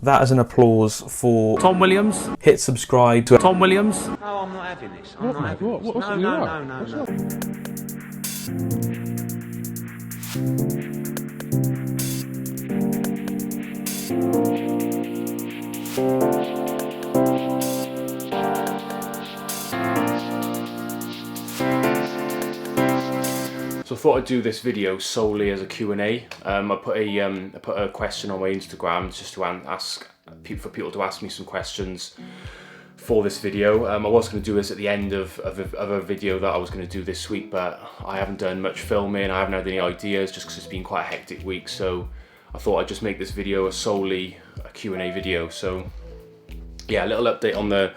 that is an applause for Tom Williams. Hit subscribe to Tom Williams. No, I'm not having this. I'm not having this. No. So I thought I'd do this video solely as a Q&A. I put a question on my Instagram just to ask people to ask me some questions for this video. I was going to do this at the end of a video that I was going to do this week, but I haven't done much filming. I haven't had any ideas just because it's been quite a hectic week. So I thought I'd just make this video solely a Q&A video. So yeah, a little update on the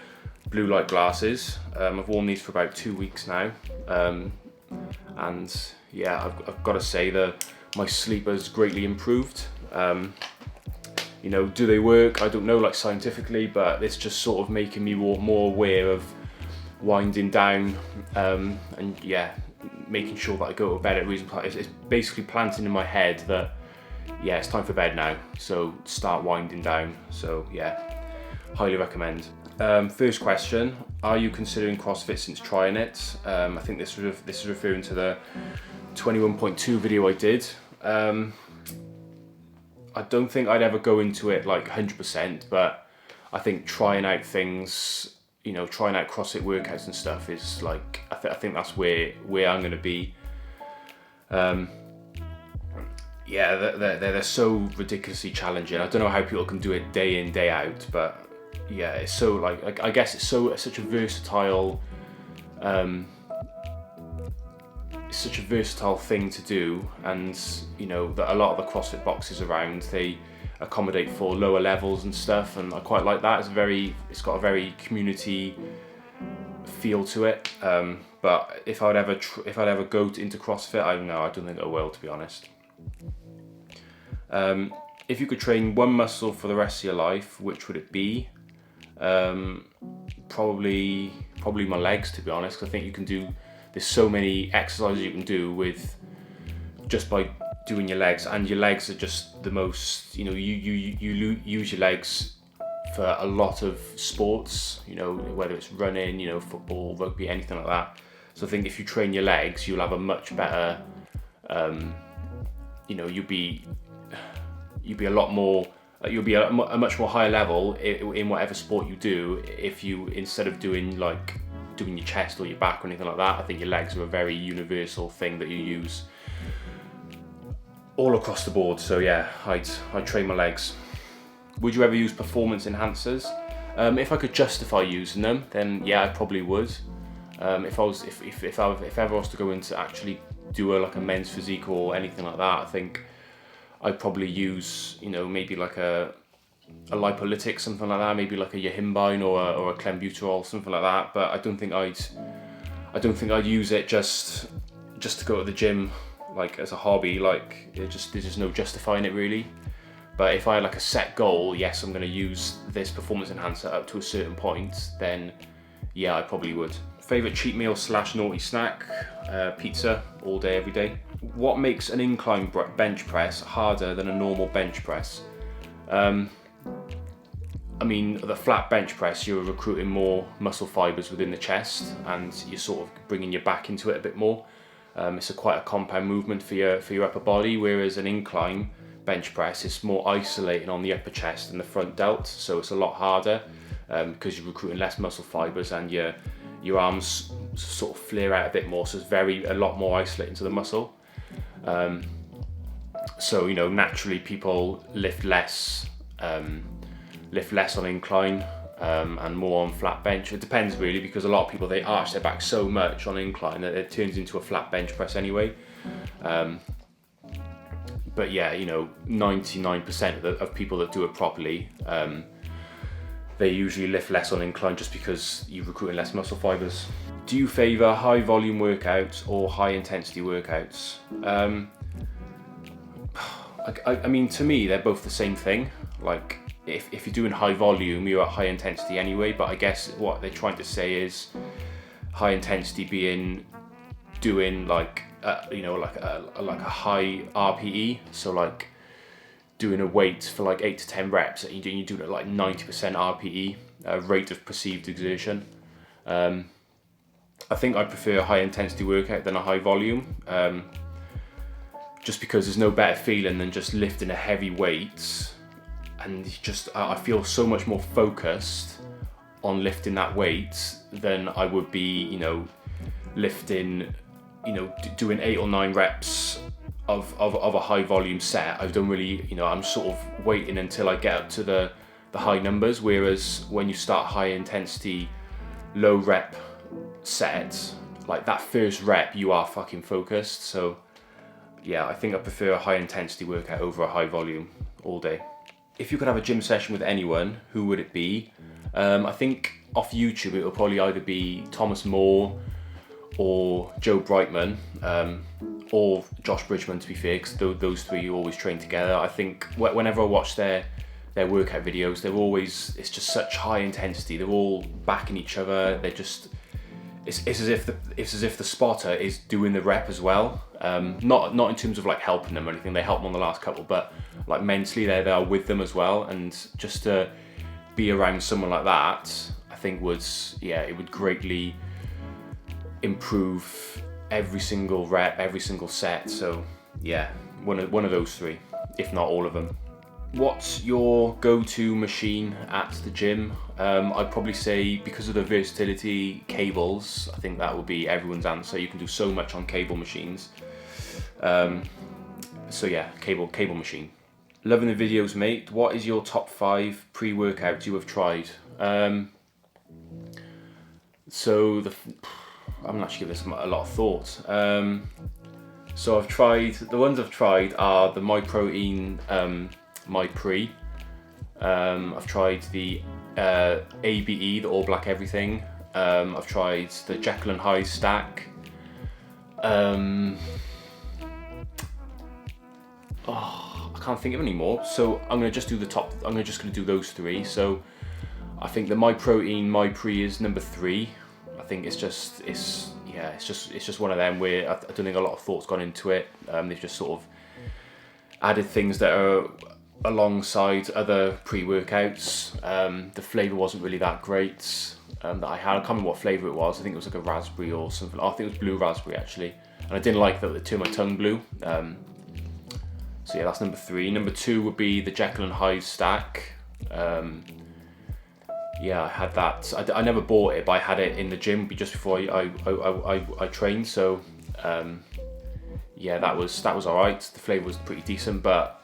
blue light glasses. I've worn these for about 2 weeks now. And yeah, I've got to say that my sleep has greatly improved. You know, do they work? I don't know, like scientifically, but it's just sort of making me more aware of winding down, and yeah, making sure that I go to bed at reasonable time. It's basically planting in my head that, yeah, it's time for bed now, so start winding down. So yeah, highly recommend. First question, are you considering CrossFit since trying it? I think this is referring to the 21.2 video I did. I don't think I'd ever go into it like 100%, but I think trying out things, you know, trying out CrossFit workouts and stuff is like, I think that's where I'm going to be. Yeah, they're so ridiculously challenging. I don't know how people can do it day in, day out, but yeah, it's so like, I guess it's such a versatile, such a versatile thing to do, and you know that a lot of the CrossFit boxes around, they accommodate for lower levels and stuff, and I quite like that. It's got a very community feel to it. But if I'd ever go into CrossFit, I don't think I will, to be honest. If you could train one muscle for the rest of your life, which would it be? Probably my legs, to be honest. 'Cause I think you can do. There's so many exercises you can do with just by doing your legs, and your legs are just the most. You know, you use your legs for a lot of sports. You know, whether it's running, you know, football, rugby, anything like that. So I think if you train your legs, you'll have a much better. You know, you'll be a lot more. You'll be a much more high level in whatever sport you do if you, instead of doing your chest or your back or anything like that. I think your legs are a very universal thing that you use all across the board. So yeah, I'd train my legs. Would you ever use performance enhancers? If I could justify using them, then yeah, I probably would. If ever I was to go into actually do like a men's physique or anything like that, I think I'd probably use, you know, maybe like a lipolytic, something like that, maybe like a yohimbine or a clenbuterol, something like that. But I don't think I'd use it just to go to the gym, like as a hobby. Like there's just no justifying it really. But if I had like a set goal, yes, I'm going to use this performance enhancer up to a certain point, then yeah, I probably would. Favorite cheat meal / naughty snack? Pizza, all day, every day. What makes an incline bench press harder than a normal bench press? I mean, the flat bench press, you're recruiting more muscle fibers within the chest, and you're sort of bringing your back into it a bit more. It's quite a compound movement for your upper body, whereas an incline bench press is more isolating on the upper chest and the front delt, so it's a lot harder because you're recruiting less muscle fibers, and your arms sort of flare out a bit more, so it's a lot more isolating to the muscle. So you know, naturally people lift less on incline and more on flat bench. It depends really, because a lot of people, they arch their back so much on incline that it turns into a flat bench press anyway. But yeah, you know, 99% of people that do it properly, they usually lift less on incline just because you're recruiting less muscle fibers. Do you favour high volume workouts or high intensity workouts? I mean, to me, they're both the same thing. Like, if you're doing high volume, you're at high intensity anyway, but I guess what they're trying to say is high intensity being doing like, you know, like a high RPE. So like doing a weight for like 8 to 10 reps, and you do it at like 90% RPE, rate of perceived exertion. I think I prefer a high intensity workout than a high volume, just because there's no better feeling than just lifting a heavy weight, and I feel so much more focused on lifting that weight than I would be, you know, lifting, you know, doing 8 or 9 reps of a high volume set. I don't really, you know, I'm sort of waiting until I get up to the high numbers, whereas when you start high intensity, low rep set, like that first rep, you are fucking focused. So yeah, I think I prefer a high intensity workout over a high volume all day. If you could have a gym session with anyone, who would it be? I think off YouTube it will probably either be Thomas Moore or Joe Brightman, or Josh Bridgman, to be fair, because those three always train together. I think whenever I watch their workout videos, it's just such high intensity. They're all backing each other. They're just, it's as if the spotter is doing the rep as well. Not in terms of like helping them or anything. They help them on the last couple, but like mentally they are with them as well. And just to be around someone like that, I think it would greatly improve every single rep, every single set. So yeah, one of those three, if not all of them. What's your go-to machine at the gym? I'd probably say, because of the versatility, cables. I think that would be everyone's answer. You can do so much on cable machines. So yeah, cable machine. Loving the videos, mate. What is your top 5 pre-workouts you have tried? I'm not actually giving this a lot of thought. So the ones I've tried are the MyProtein MyPre. I've tried the ABE, the All Black Everything. I've tried the Jekyll and Hyde stack. I can't think of any more. So I'm gonna just do do those 3. So I think the MyProtein MyPre is number 3. I think it's just one of them where I don't think a lot of thought's gone into it. They've just sort of added things that are alongside other pre-workouts. The flavour wasn't really that great that I had. I can't remember what flavour it was. I think it was like a raspberry or something. I think it was blue raspberry actually. And I didn't like that it turned my tongue blue. So yeah, that's number 3. Number 2 would be the Jekyll and Hyde stack. Yeah, I had that. I never bought it, but I had it in the gym just before I trained. So yeah, that was alright. The flavour was pretty decent, but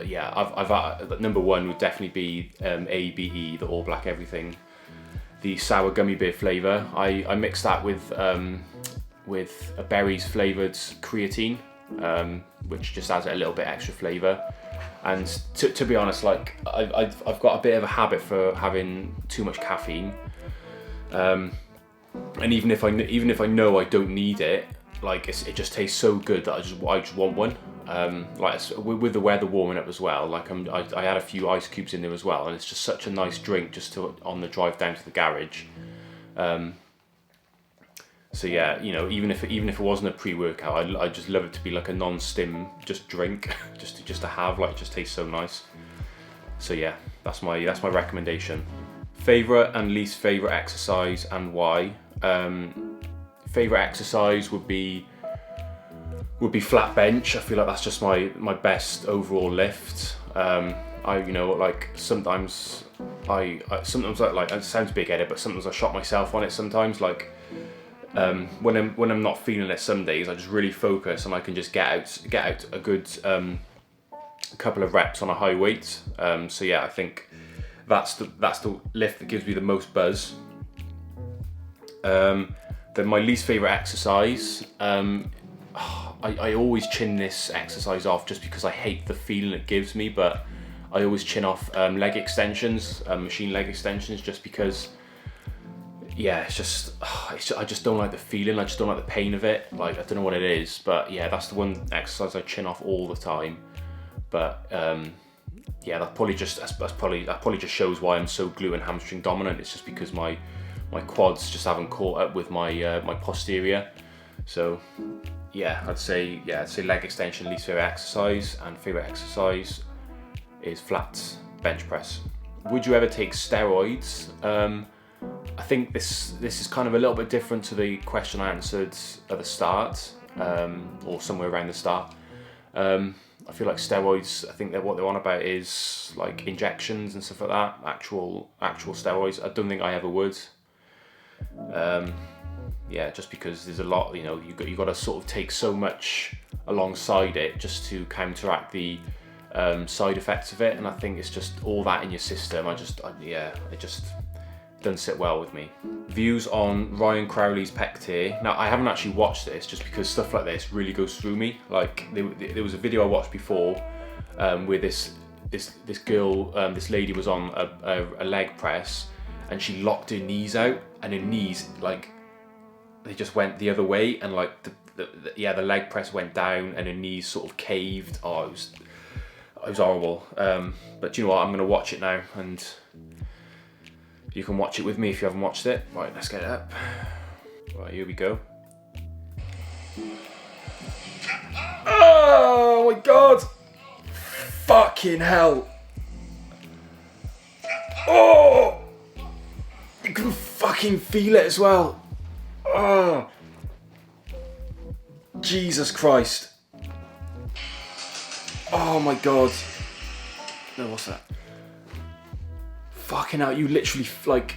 yeah, I've number 1 would definitely be ABE, the All Black Everything, the sour gummy bear flavour. I mixed that with a berries flavoured creatine, which just adds a little bit extra flavour. And to be honest, like I've got a bit of a habit for having too much caffeine, and even if I know I don't need it, like it just tastes so good that I just want one. Like with the weather warming up as well, like I had a few ice cubes in there as well, and it's just such a nice drink just on the drive down to the garage. So yeah, you know, even if it wasn't a pre-workout, I just love it to be like a non-stim just drink, just to have, like, it just tastes so nice. So yeah, that's my recommendation. Favorite and least favorite exercise and why? Favorite exercise would be flat bench. I feel like that's just my best overall lift. Sometimes like it sounds big-headed, but sometimes I shot myself on it. Sometimes, like when I'm not feeling it, some days I just really focus and I can just get out a good couple of reps on a high weight. So yeah, I think that's the lift that gives me the most buzz. Then my least favorite exercise, I always chin this exercise off just because I hate the feeling it gives me, but I always chin off leg extensions, machine leg extensions, just because, yeah, I just don't like the feeling. I just don't like the pain of it. Like, I don't know what it is, but yeah, that's the one exercise I chin off all the time. But yeah, that probably just shows why I'm so glute and hamstring dominant. It's just because my quads just haven't caught up with my posterior. So yeah, I'd say leg extension, least favorite exercise, and favorite exercise is flats, bench press. Would you ever take steroids? I think this is kind of a little bit different to the question I answered at the start, or somewhere around the start. I feel like steroids, I think that what they're on about is like injections and stuff like that, actual steroids. I don't think I ever would. Yeah, just because there's a lot, you know, you got to sort of take so much alongside it just to counteract the side effects of it, and I think it's just all that in your system. It just doesn't sit well with me. Views on Ryan Crowley's pec tear. Now, I haven't actually watched this just because stuff like this really goes through me. Like there was a video I watched before where this girl, this lady was on a leg press, and she locked her knees out, and her knees, like, they just went the other way, and like the leg press went down and her knees sort of caved. Oh, it was horrible. But you know what, I'm gonna watch it now, and you can watch it with me if you haven't watched it. Right, let's get it up. Right, here we go. Oh my god! Fucking hell! Oh! You can fucking feel it as well. Oh! Jesus Christ. Oh my god. No, what's that? Fucking hell, you literally, like,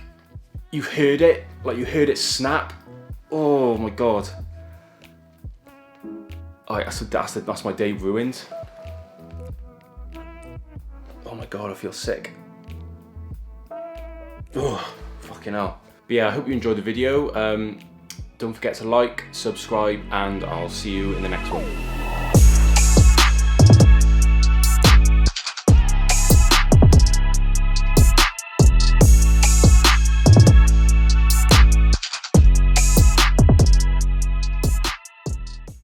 you heard it. Like, you heard it snap. Oh my god. Alright, that's my day ruined. Oh my god, I feel sick. Oh, fucking hell. But yeah, I hope you enjoyed the video. Don't forget to like, subscribe, and I'll see you in the next one.